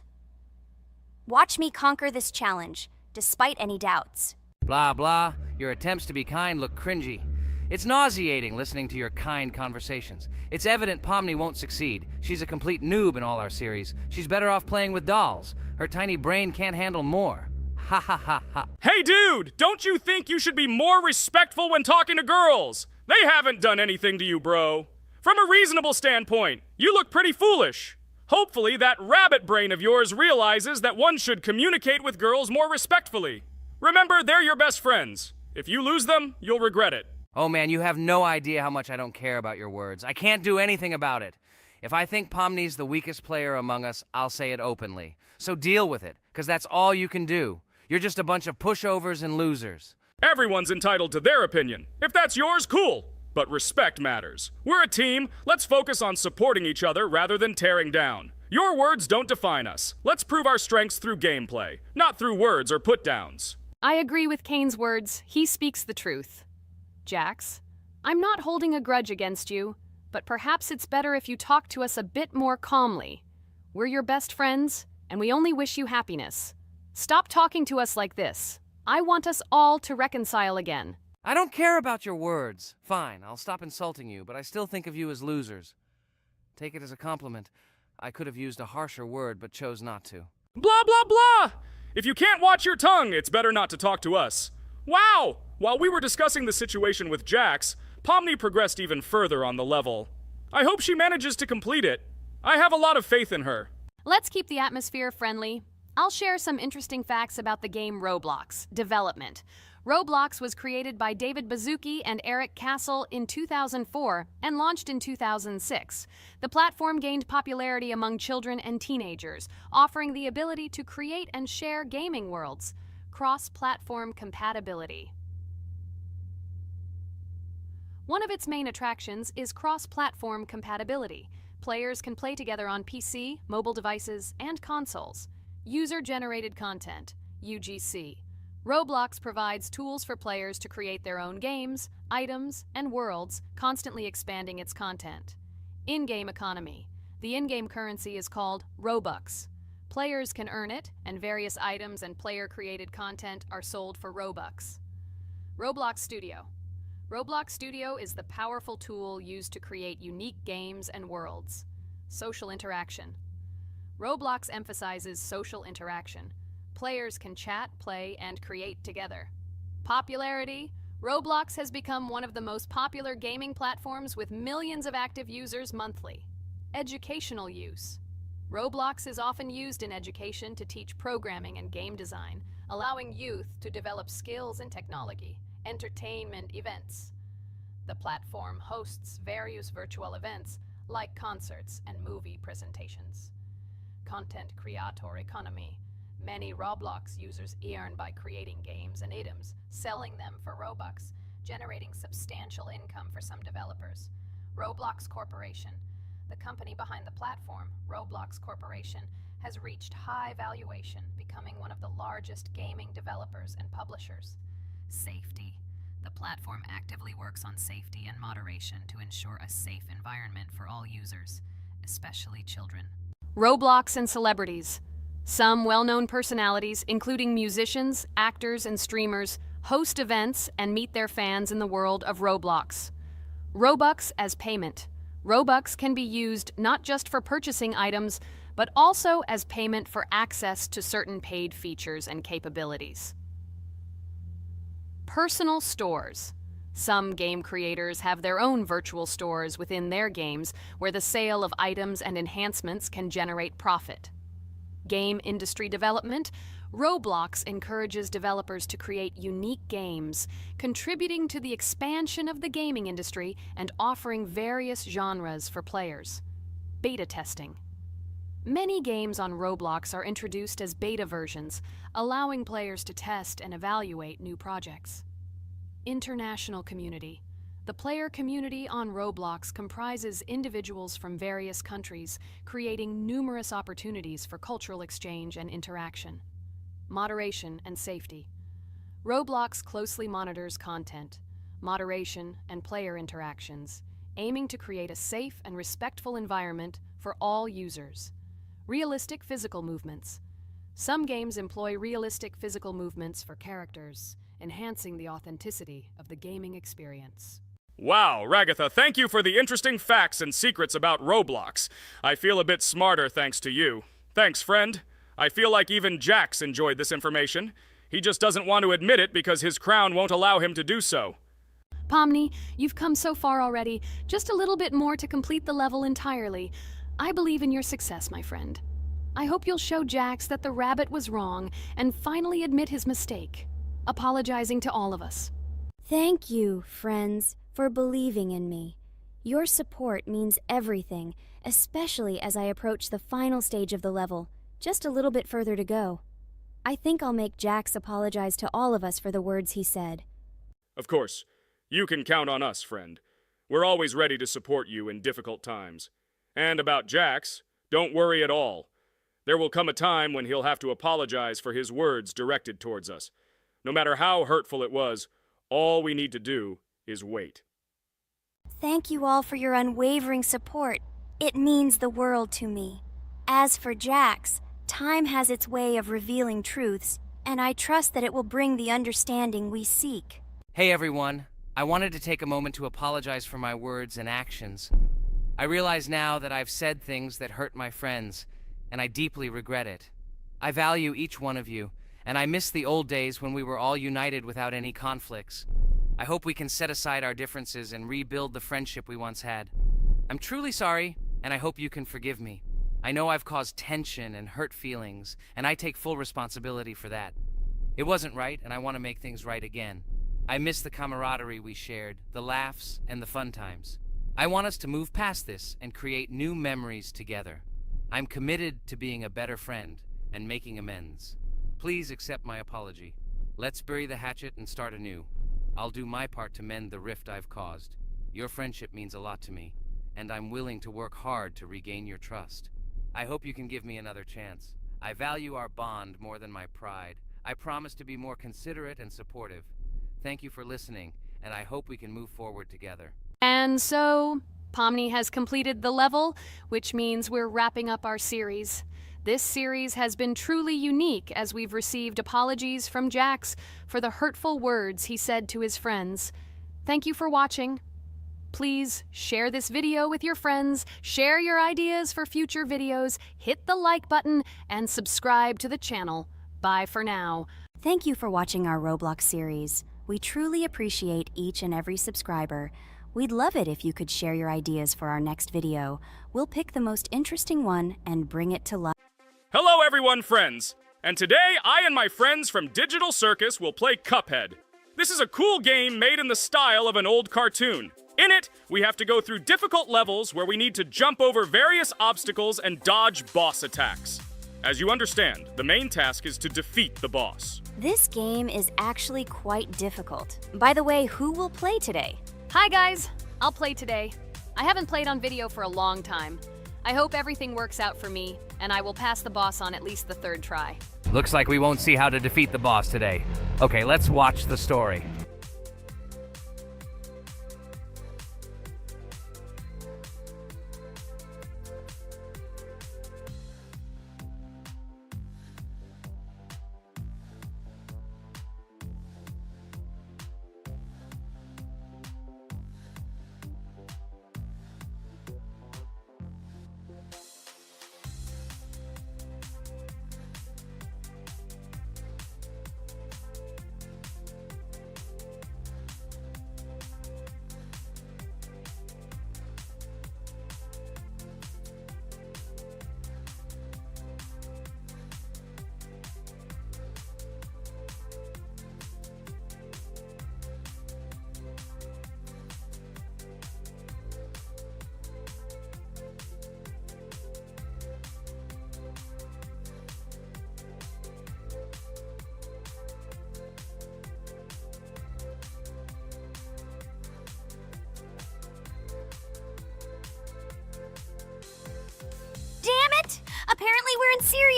Speaker 1: Watch me conquer this challenge, despite any doubts.
Speaker 3: Blah, blah. Your attempts to be kind look cringy. It's nauseating listening to your kind conversations. It's evident Pomni won't succeed. She's a complete noob in all our series. She's better off playing with dolls. Her tiny brain can't handle more. Ha ha ha ha.
Speaker 4: Hey dude, don't you think you should be more respectful when talking to girls? They haven't done anything to you, bro. From a reasonable standpoint, you look pretty foolish. Hopefully that rabbit brain of yours realizes that one should communicate with girls more respectfully. Remember, they're your best friends. If you lose them, you'll regret it.
Speaker 3: Oh man, you have no idea how much I don't care about your words. I can't do anything about it. If I think Pomni's the weakest player among us, I'll say it openly. So deal with it, because that's all you can do. You're just a bunch of pushovers and losers.
Speaker 4: Everyone's entitled to their opinion. If that's yours, cool. But respect matters. We're a team. Let's focus on supporting each other rather than tearing down. Your words don't define us. Let's prove our strengths through gameplay, not through words or put-downs.
Speaker 2: I agree with Kane's words. He speaks the truth. Jax, I'm not holding a grudge against you, but perhaps it's better if you talk to us a bit more calmly. We're your best friends, and we only wish you happiness. Stop talking to us like this. I want us all to reconcile again.
Speaker 3: I don't care about your words. Fine, I'll stop insulting you, but I still think of you as losers. Take it as a compliment. I could have used a harsher word, but chose not to.
Speaker 4: Blah, blah, blah! If you can't watch your tongue, it's better not to talk to us. Wow! While we were discussing the situation with Jax, Pomni progressed even further on the level. I hope she manages to complete it. I have a lot of faith in her.
Speaker 2: Let's keep the atmosphere friendly. I'll share some interesting facts about the game Roblox. Development. Roblox was created by David Baszucki and Eric Castle in 2004 and launched in 2006. The platform gained popularity among children and teenagers, offering the ability to create and share gaming worlds. Cross-platform compatibility. One of its main attractions is cross-platform compatibility. Players can play together on PC, mobile devices, and consoles. User-generated content, UGC. Roblox provides tools for players to create their own games, items, and worlds, constantly expanding its content. In-game economy. The in-game currency is called Robux. Players can earn it, and various items and player-created content are sold for Robux. Roblox Studio. Roblox Studio is the powerful tool used to create unique games and worlds. Social interaction. Roblox emphasizes social interaction. Players can chat, play, and create together. Popularity. Roblox has become one of the most popular gaming platforms with millions of active users monthly. Educational use. Roblox is often used in education to teach programming and game design, allowing youth to develop skills in technology. Entertainment events. The platform hosts various virtual events like concerts and movie presentations. Content creator economy. Many Roblox users earn by creating games and items, selling them for Robux, generating substantial income for some developers. Roblox Corporation. The company behind the platform, Roblox Corporation, has reached high valuation, becoming one of the largest gaming developers and publishers. Safety. The platform actively works on safety and moderation to ensure a safe environment for all users, especially children. Roblox and celebrities. Some well-known personalities, including musicians, actors, and streamers, host events and meet their fans in the world of Roblox. Robux as payment. Robux can be used not just for purchasing items, but also as payment for access to certain paid features and capabilities. Personal stores. Some game creators have their own virtual stores within their games where the sale of items and enhancements can generate profit. Game industry development. Roblox encourages developers to create unique games, contributing to the expansion of the gaming industry and offering various genres for players. Beta testing. Many games on Roblox are introduced as beta versions, allowing players to test and evaluate new projects. International community. The player community on Roblox comprises individuals from various countries, creating numerous opportunities for cultural exchange and interaction. Moderation and safety. Roblox closely monitors content, moderation, and player interactions, aiming to create a safe and respectful environment for all users. Realistic physical movements. Some games employ realistic physical movements for characters, enhancing the authenticity of the gaming experience.
Speaker 4: Wow, Ragatha, thank you for the interesting facts and secrets about Roblox. I feel a bit smarter thanks to you. Thanks, friend. I feel like even Jax enjoyed this information. He just doesn't want to admit it because his crown won't allow him to do so.
Speaker 2: Pomni, you've come so far already. Just a little bit more to complete the level entirely. I believe in your success, my friend. I hope you'll show Jax that the rabbit was wrong and finally admit his mistake, apologizing to all of us.
Speaker 1: Thank you, friends, for believing in me. Your support means everything, especially as I approach the final stage of the level. Just a little bit further to go. I think I'll make Jax apologize to all of us for the words he said.
Speaker 4: Of course. You can count on us, friend. We're always ready to support you in difficult times. And about Jax, don't worry at all. There will come a time when he'll have to apologize for his words directed towards us. No matter how hurtful it was, all we need to do is wait.
Speaker 1: Thank you all for your unwavering support. It means the world to me. As for Jax, time has its way of revealing truths, and I trust that it will bring the understanding we seek.
Speaker 3: Hey everyone, I wanted to take a moment to apologize for my words and actions. I realize now that I've said things that hurt my friends, and I deeply regret it. I value each one of you, and I miss the old days when we were all united without any conflicts. I hope we can set aside our differences and rebuild the friendship we once had. I'm truly sorry, and I hope you can forgive me. I know I've caused tension and hurt feelings, and I take full responsibility for that. It wasn't right, and I want to make things right again. I miss the camaraderie we shared, the laughs, and the fun times. I want us to move past this and create new memories together. I'm committed to being a better friend and making amends. Please accept my apology. Let's bury the hatchet and start anew. I'll do my part to mend the rift I've caused. Your friendship means a lot to me, and I'm willing to work hard to regain your trust. I hope you can give me another chance. I value our bond more than my pride. I promise to be more considerate and supportive. Thank you for listening, and I hope we can move forward together.
Speaker 2: And so, Pomni has completed the level, which means we're wrapping up our series. This series has been truly unique as we've received apologies from Jax for the hurtful words he said to his friends. Thank you for watching. Please share this video with your friends, share your ideas for future videos, hit the like button, and subscribe to the channel. Bye for now.
Speaker 1: Thank you for watching our Roblox series. We truly appreciate each and every subscriber. We'd love it if you could share your ideas for our next video. We'll pick the most interesting one and bring it to life.
Speaker 4: Hello everyone, friends! And today, I and my friends from Digital Circus will play Cuphead. This is a cool game made in the style of an old cartoon. In it, we have to go through difficult levels where we need to jump over various obstacles and dodge boss attacks. As you understand, the main task is to defeat the boss.
Speaker 1: This game is actually quite difficult. By the way, who will play today?
Speaker 2: Hi guys, I'll play today. I haven't played on video for a long time. I hope everything works out for me, and I will pass the boss on at least the third try.
Speaker 3: Looks like we won't see how to defeat the boss today. Okay, let's watch the story.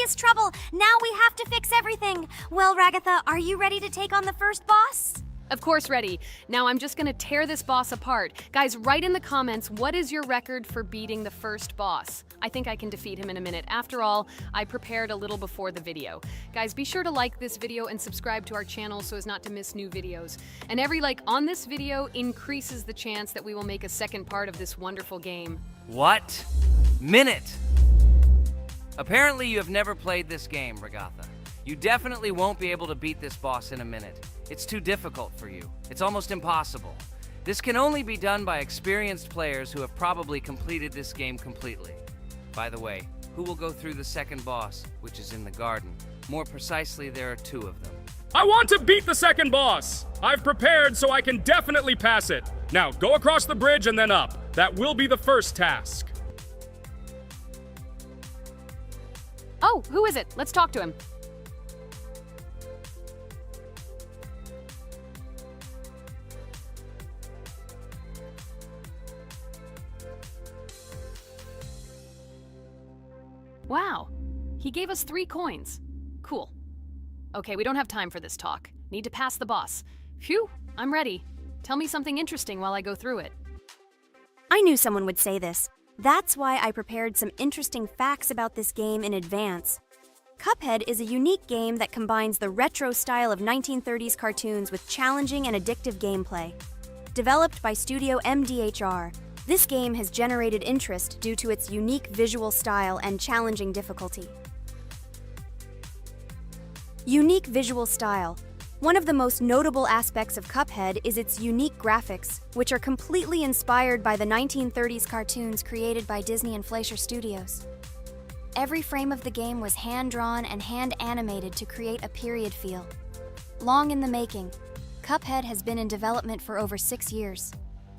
Speaker 1: serious trouble. Now we have to fix everything. Well, Ragatha, are you ready to take on the first boss?
Speaker 2: Of course, ready. Now I'm just gonna tear this boss apart. Guys, write in the comments, what is your record for beating the first boss? I think I can defeat him in a minute. After all, I prepared a little before the video. Guys, be sure to like this video and subscribe to our channel so as not to miss new videos. And every like on this video increases the chance that we will make a second part of this wonderful game.
Speaker 3: What? Minute! Apparently you have never played this game, Ragatha. You definitely won't be able to beat this boss in a minute. It's too difficult for you. It's almost impossible. This can only be done by experienced players who have probably completed this game completely. By the way, who will go through the second boss, which is in the garden? More precisely, there are 2 of them.
Speaker 4: I want to beat the second boss! I've prepared so I can definitely pass it. Now, go across the bridge and then up. That will be the first task.
Speaker 2: Oh, who is it? Let's talk to him. Wow, he gave us 3 coins. Cool. Okay, we don't have time for this talk. Need to pass the boss. Phew, I'm ready. Tell me something interesting while I go through it.
Speaker 1: I knew someone would say this. That's why I prepared some interesting facts about this game in advance. Cuphead is a unique game that combines the retro style of 1930s cartoons with challenging and addictive gameplay. Developed by Studio MDHR, this game has generated interest due to its unique visual style and challenging difficulty. Unique visual style. One of the most notable aspects of Cuphead is its unique graphics, which are completely inspired by the 1930s cartoons created by Disney and Fleischer Studios. Every frame of the game was hand-drawn and hand-animated to create a period feel. Long in the making, Cuphead has been in development for over 6 years.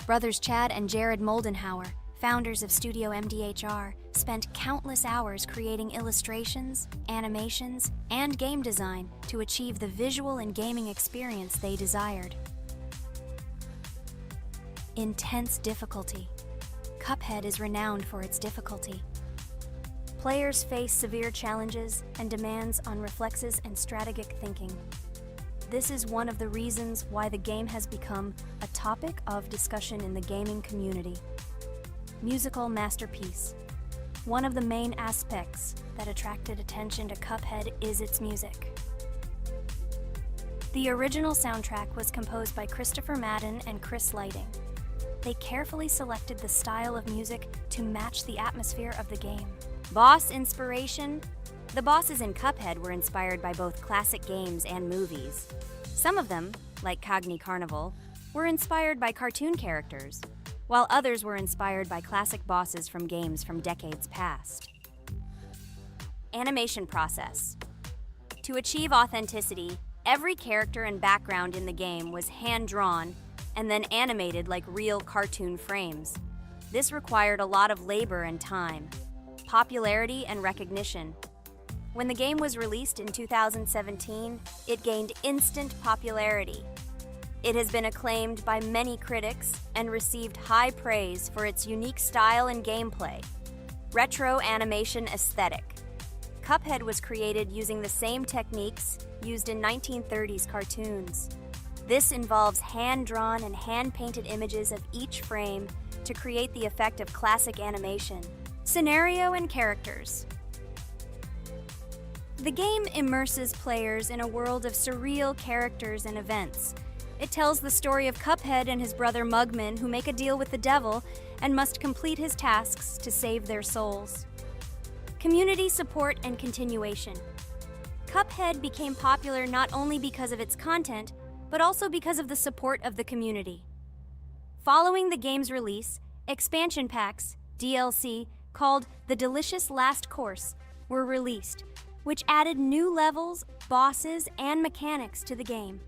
Speaker 1: Brothers Chad and Jared Moldenhauer, founders of Studio MDHR, spent countless hours creating illustrations, animations, and game design to achieve the visual and gaming experience they desired. Intense difficulty. Cuphead is renowned for its difficulty. Players face severe challenges and demands on reflexes and strategic thinking. This is one of the reasons why the game has become a topic of discussion in the gaming community. Musical masterpiece. One of the main aspects that attracted attention to Cuphead is its music. The original soundtrack was composed by Christopher Madden and Chris Lighting. They carefully selected the style of music to match the atmosphere of the game. Boss inspiration. The bosses in Cuphead were inspired by both classic games and movies. Some of them, like Cogni Carnival, were inspired by cartoon characters, while others were inspired by classic bosses from games from decades past. Animation process. To achieve authenticity, every character and background in the game was hand-drawn and then animated like real cartoon frames. This required a lot of labor and time, popularity and recognition. When the game was released in 2017, it gained instant popularity. It has been acclaimed by many critics and received high praise for its unique style and gameplay. Retro animation aesthetic. Cuphead was created using the same techniques used in 1930s cartoons. This involves hand-drawn and hand-painted images of each frame to create the effect of classic animation. Scenario and characters. The game immerses players in a world of surreal characters and events. It tells the story of Cuphead and his brother Mugman, who make a deal with the devil and must complete his tasks to save their souls. Community support and continuation. Cuphead became popular not only because of its content, but also because of the support of the community. Following the game's release, expansion packs, DLC, called The Delicious Last Course, were released, which added new levels, bosses, and mechanics to the game.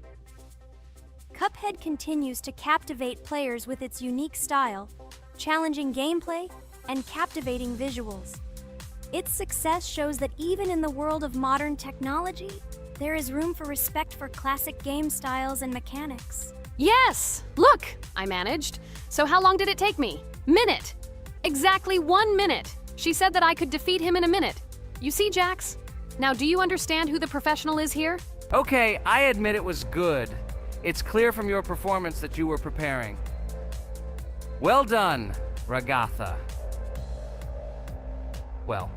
Speaker 1: Cuphead continues to captivate players with its unique style, challenging gameplay, and captivating visuals. Its success shows that even in the world of modern technology, there is room for respect for classic game styles and mechanics.
Speaker 2: Yes! Look! I managed. So how long did it take me? Minute! Exactly 1 minute! She said that I could defeat him in a minute. You see, Jax? Now, do you understand who the professional is here?
Speaker 3: Okay, I admit it was good. It's clear from your performance that you were preparing. Well done, Ragatha. Well,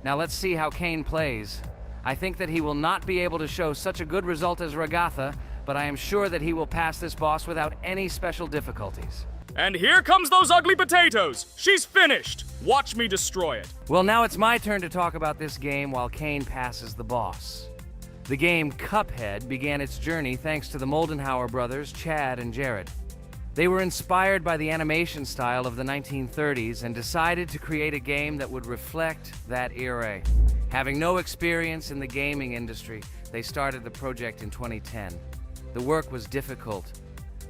Speaker 3: now let's see how Kane plays. I think that he will not be able to show such a good result as Ragatha, but I am sure that he will pass this boss without any special difficulties.
Speaker 4: And here comes those ugly potatoes! She's finished! Watch me destroy it.
Speaker 3: Well, now it's my turn to talk about this game while Kane passes the boss. The game Cuphead began its journey thanks to the Moldenhauer brothers, Chad and Jared. They were inspired by the animation style of the 1930s and decided to create a game that would reflect that era. Having no experience in the gaming industry, they started the project in 2010. The work was difficult.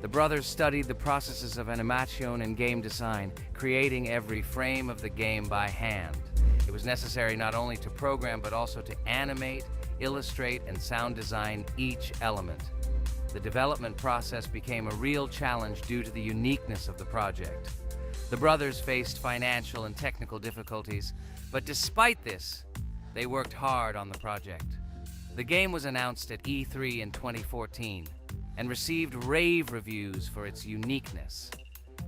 Speaker 3: The brothers studied the processes of animation and game design, creating every frame of the game by hand. It was necessary not only to program, but also to animate, illustrate, and sound design each element. The development process became a real challenge due to the uniqueness of the project. The brothers faced financial and technical difficulties, but despite this, they worked hard on the project. The game was announced at E3 in 2014 and received rave reviews for its uniqueness,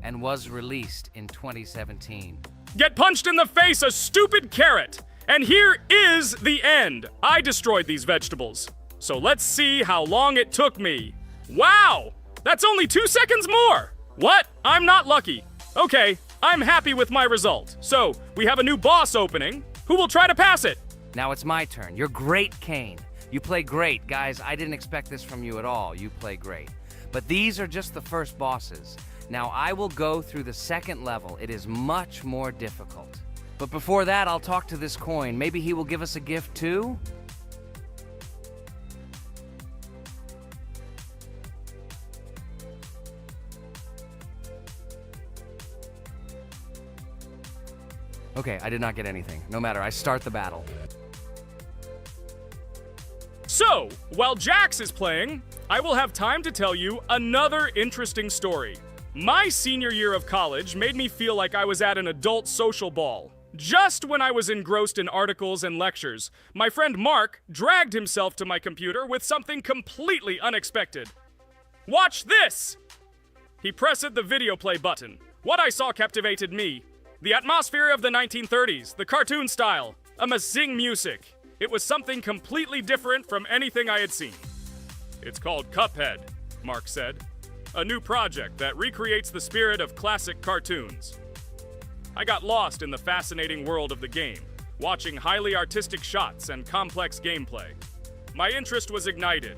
Speaker 3: and was released in 2017.
Speaker 4: Get punched in the face, a stupid carrot! And here is the end. I destroyed these vegetables. So let's see how long it took me. Wow! That's only 2 seconds more! What? I'm not lucky. Okay, I'm happy with my result. So, we have a new boss opening. Who will try to pass it?
Speaker 3: Now it's my turn. You're great, Kane. You play great. Guys, I didn't expect this from you at all. You play great. But these are just the first bosses. Now I will go through the second level. It is much more difficult. But before that, I'll talk to this coin. Maybe he will give us a gift too? Okay, I did not get anything. No matter, I start the battle.
Speaker 4: So, while Jax is playing, I will have time to tell you another interesting story. My senior year of college made me feel like I was at an adult social ball. Just when I was engrossed in articles and lectures, my friend Mark dragged himself to my computer with something completely unexpected. Watch this! He pressed the video play button. What I saw captivated me. The atmosphere of the 1930s, the cartoon style, amazing music. It was something completely different from anything I had seen. It's called Cuphead, Mark said. A new project that recreates the spirit of classic cartoons. I got lost in the fascinating world of the game, watching highly artistic shots and complex gameplay. My interest was ignited.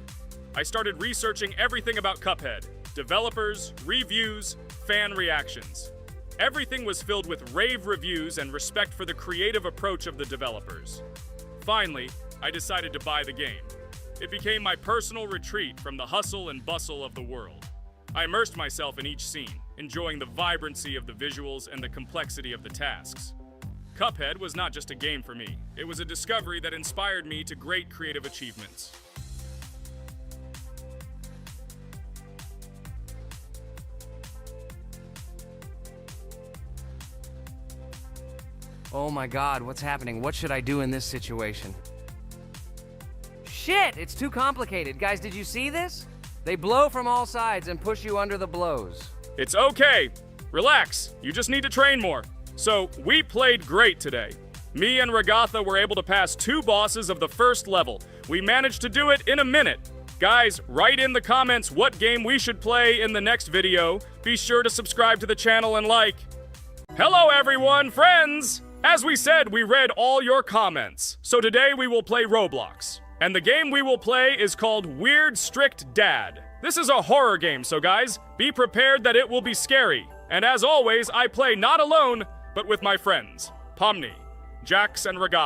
Speaker 4: I started researching everything about Cuphead, developers, reviews, fan reactions. Everything was filled with rave reviews and respect for the creative approach of the developers. Finally, I decided to buy the game. It became my personal retreat from the hustle and bustle of the world. I immersed myself in each scene, enjoying the vibrancy of the visuals and the complexity of the tasks. Cuphead was not just a game for me. It was a discovery that inspired me to great creative achievements.
Speaker 3: Oh my God, what's happening? What should I do in this situation? Shit, it's too complicated. Guys, did you see this? They blow from all sides and push you under the blows.
Speaker 4: It's okay. Relax. You just need to train more. So, we played great today. Me and Ragatha were able to pass 2 bosses of the first level. We managed to do it in a minute. Guys, write in the comments what game we should play in the next video. Be sure to subscribe to the channel and like. Hello everyone, friends! As we said, we read all your comments. So today we will play Roblox. And the game we will play is called Weird Strict Dad. This is a horror game, so guys, be prepared that it will be scary. And as always, I play not alone, but with my friends, Pomni, Jax, and Ragatha.